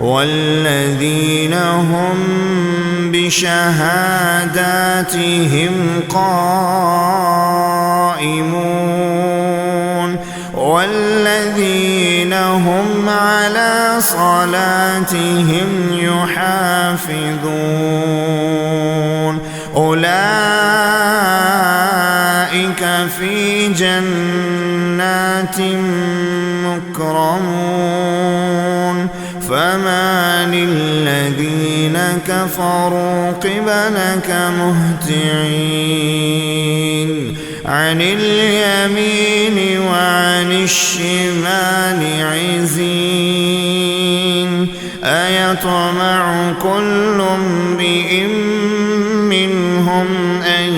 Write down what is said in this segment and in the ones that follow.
والذين هم بشهاداتهم قائمون والذين هم على صلاتهم يحافظون أولئك في جنات مكرمون فما للذين كفروا قبلك مهطعين عن اليمين وعن الشمال عزين أيطمع كل امرئ منهم أن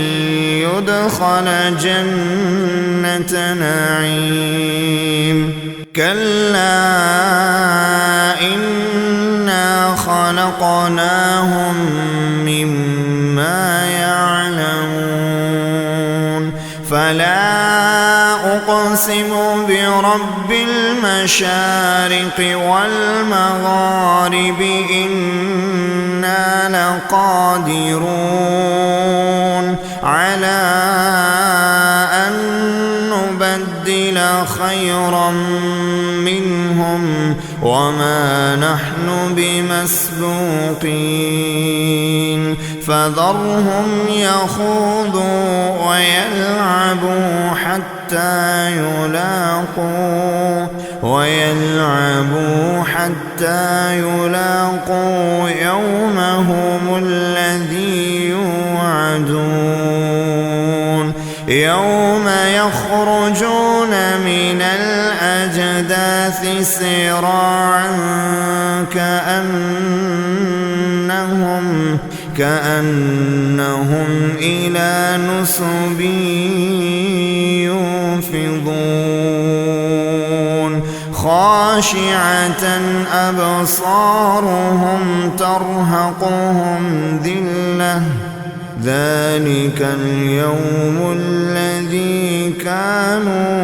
يدخل جنة نعيم كلا إنا خلقناهم مما يعلمون فلا أقسم برب المشارق والمغارب إنا لقادرون على أن نبدل خيرا منهم وما نحن بمسبوقين فذرهم يخوضوا ويلعبوا حتى يلاقوا يومهم الذي يوعدون يوم يخرجون من الأجداث سراعا كأنهم إلى نصب يوفضون خاشعة أبصارهم ترهقهم ذلة ذلك اليوم الذي كانوا